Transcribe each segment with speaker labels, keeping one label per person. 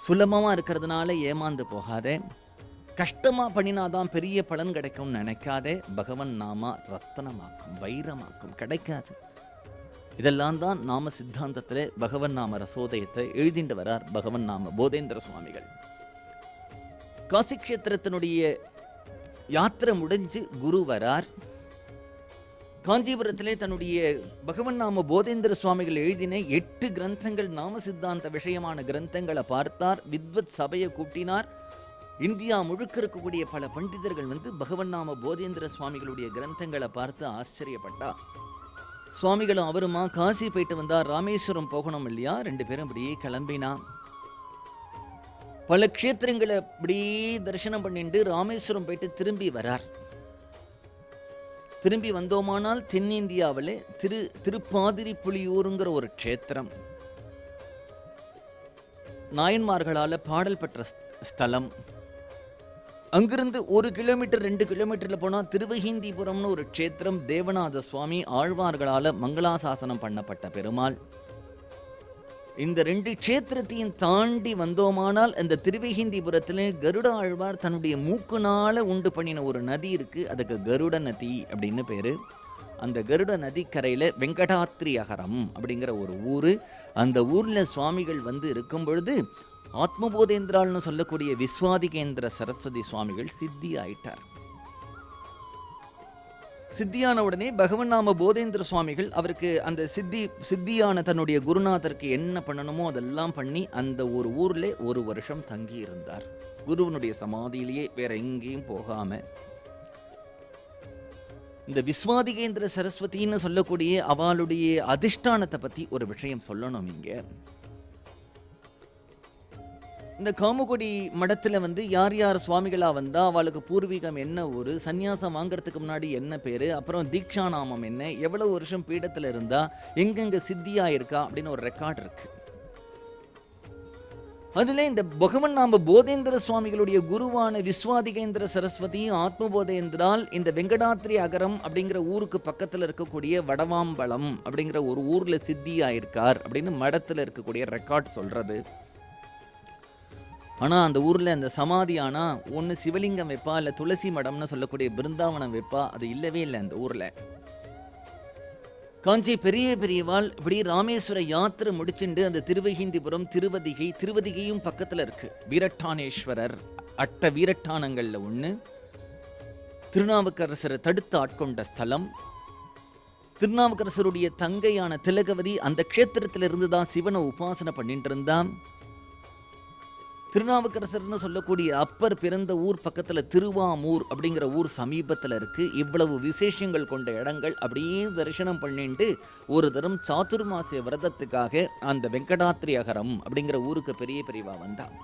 Speaker 1: சுலபமாக இருக்கிறதுனால ஏமாந்து போகாதே, கஷ்டமாக பண்ணினாதான் பெரிய பலன் கிடைக்கும்னு நினைக்காதே. பகவன் நாமா ரத்தனமாக்கும், வைரமாக்கும், கிடைக்காது. இதெல்லாம் தான் நாம சித்தாந்தத்தில் பகவன் நாம ரசோதயத்தை எழுதிட்டு வரார் பகவன் நாம போதேந்திர சுவாமிகள். காசி கஷேத்திரத்தினுடைய யாத்திரை முடிஞ்சு குரு வரார். காஞ்சிபுரத்திலே தன்னுடைய பகவன் நாம போதேந்திர சுவாமிகள் எழுதின 8 கிரந்தங்கள், நாம சித்தாந்த விஷயமான கிரந்தங்களை பார்த்தார். வித்வத் சபையை கூட்டினார். இந்தியா முழுக்க இருக்கக்கூடிய பல பண்டிதர்கள் பகவன் நாம போதேந்திர சுவாமிகளுடைய கிரந்தங்களை பார்த்து ஆச்சரியப்பட்டா. சுவாமிகளும் அவருமா காசி போயிட்டு வந்தார். ராமேஸ்வரம் போகணும் இல்லையா, 2 பேரும் இப்படியே கிளம்பினா. பல க்ஷேத்திரங்களை இப்படியே தரிசனம் பண்ணிட்டு ராமேஸ்வரம் போயிட்டு திரும்பி வரார். திரும்பி வந்தோமானால் தென்னிந்தியாவில் திருப்பாதிரிப்புலியூருங்கிற ஒரு க்ஷேத்திரம், நாயன்மார்களால் பாடல் பெற்ற ஸ்தலம். அங்கிருந்து 1 கிலோமீட்டர் 2 கிலோமீட்டர்ல போனால் திருவஹீந்திபுரம்னு ஒரு க்ஷேத்திரம், தேவநாத சுவாமி ஆழ்வார்களால் மங்களாசாசனம் பண்ணப்பட்ட பெருமாள். இந்த 2 க்ஷேத்திரத்தையும் தாண்டி வந்தோமானால் இந்த திருவஹீந்திபுரத்தில் கருட ஆழ்வார் தன்னுடைய மூக்குனால உண்டு பண்ணின ஒரு நதி இருக்கு. அதுக்கு கருட நதி அப்படின்னு பேரு. அந்த கருட நதிக்கரையில் வெங்கடாத்ரி அகரம் அப்படிங்கிற ஒரு ஊர். அந்த ஊரில் சுவாமிகள் இருக்கும் பொழுது ஆத்மபோதேந்திரால்னு சொல்லக்கூடிய விஸ்வாதிகேந்திர சரஸ்வதி சுவாமிகள் சித்தி ஆயிட்டார். சித்தியான உடனே பகவன் நாம போதேந்திர சுவாமிகள் அவருக்கு அந்த சித்தியான தன்னுடைய குருநாதருக்கு என்ன பண்ணணுமோ அதெல்லாம் பண்ணி அந்த ஒரு ஊர்ல 1 வருஷம் தங்கி இருந்தார். குருவனுடைய சமாதியிலேயே வேற எங்கேயும் போகாம. இந்த விஸ்வாதிகேந்திர சரஸ்வதினு சொல்லக்கூடிய அவளுடைய அதிஷ்டானத்தை பத்தி ஒரு விஷயம் சொல்லணும். இங்க இந்த காமகோடி மடத்தில் யார் யார் சுவாமிகளா வந்தா அவளுக்கு பூர்வீகம் என்ன ஊரு, சன்னியாசம் வாங்கறதுக்கு முன்னாடி என்ன பேரு, அப்புறம் தீக்ஷா நாமம் என்ன, எவ்வளவு வருஷம் பீடத்தில் இருந்தா, எங்கெங்க சித்தியா இருக்கா அப்படின்னு ஒரு ரெக்கார்ட் இருக்கு. அதுல இந்த பகவன் நாம போதேந்திர சுவாமிகளுடைய குருவான விஸ்வாதிகேந்திர சரஸ்வதி ஆத்மபோதேந்திரால் இந்த வெங்கடாத்ரி அகரம் அப்படிங்கிற ஊருக்கு பக்கத்தில் இருக்கக்கூடிய வடவாம்பலம் அப்படிங்கிற ஒரு ஊர்ல சித்தியா இருக்கார் அப்படின்னு மடத்தில் இருக்கக்கூடிய ரெக்கார்ட் சொல்றது. ஆனால் அந்த ஊரில் அந்த சமாதி ஆனால் ஒன்று சிவலிங்கம் வைப்பா, இல்லை துளசி மடம்னு சொல்லக்கூடிய பிருந்தாவனம் வைப்பா. அது இல்லவே இல்லை அந்த ஊரில். காஞ்சி பெரியவாள் இப்படி ராமேஸ்வர யாத்திரை முடிச்சுண்டு அந்த திருவஹீந்திபுரம் திருவதிகையும் பக்கத்தில் இருக்கு. வீரட்டானேஸ்வரர் 8 வீரட்டானங்களில் ஒன்று. திருநாவுக்கரசரை தடுத்து ஆட்கொண்ட ஸ்தலம். திருநாவுக்கரசருடைய தங்கையான திலகவதி அந்த க்ஷேத்திரத்திலிருந்து தான் சிவனை உபாசனை பண்ணிட்டு இருந்தான். திருநாவுக்கரசர்னு சொல்லக்கூடிய அப்பர் பிறந்த ஊர் பக்கத்தில் திருவாமூர் அப்படிங்கிற ஊர் சமீபத்தில் இருக்கு. இவ்வளவு விசேஷங்கள் கொண்ட இடங்கள் அப்படியே தரிசனம் பண்ணிட்டு ஒரு தரம் சாதுர்மாசிய விரதத்துக்காக அந்த வெங்கடாத்ரி அகரம் அப்படிங்கிற ஊருக்கு பெரியவா வந்தான்.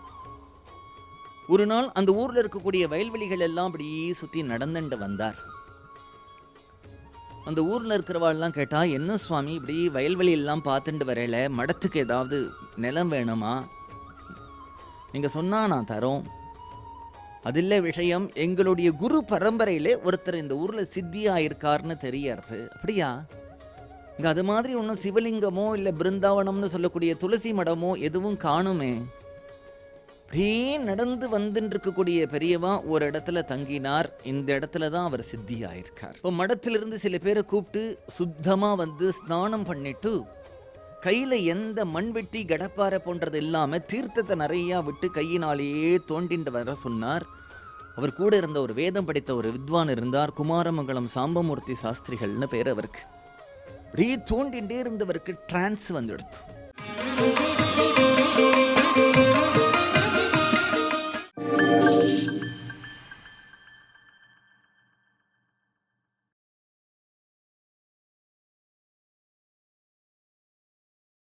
Speaker 1: ஒரு நாள் அந்த ஊரில் இருக்கக்கூடிய வயல்வெளிகள் எல்லாம் அப்படியே சுற்றி நடந்துட்டு வந்தார். அந்த ஊரில் இருக்கிறவாள்லாம் கேட்டா, என்ன சுவாமி இப்படி வயல்வெளி எல்லாம் பார்த்துட்டு வரையில, மடத்துக்கு ஏதாவது நிலம் வேணுமா, நீங்கள் சொன்னால் நான் தரோம். அதில்ல விஷயம், எங்களுடைய குரு பரம்பரையிலே ஒருத்தர் இந்த ஊரில் சித்தியாக இருக்காருன்னு தெரியறது. அப்படியா? இங்கே அது மாதிரி ஒன்றும் சிவலிங்கமோ இல்லை பிருந்தாவனம்னு சொல்லக்கூடிய துளசி மடமோ எதுவும் காணுமே. அப்படியே நடந்து வந்துட்டு இருக்கக்கூடிய பெரியவா ஒரு இடத்துல தங்கினார். இந்த இடத்துல தான் அவர் சித்தியாயிருக்கார். இப்போ மடத்திலிருந்து சில பேரை கூப்பிட்டு சுத்தமாக ஸ்நானம் பண்ணிட்டு கையில் எந்த மண்வெட்டி கடப்பாறை போன்றது இல்லாமல் தீர்த்தத்தை நிறையா விட்டு கையினாலேயே தோண்டிண்டு வர சொன்னார். அவர் கூட இருந்த ஒரு வேதம் படித்த ஒரு வித்வான் இருந்தார். குமாரமங்கலம் சாம்பமூர்த்தி சாஸ்திரிகள்னு பேர் அவருக்கு. அப்படியே தோண்டிண்டே இருந்தவருக்கு டிரான்ஸ் வந்துடுத்து.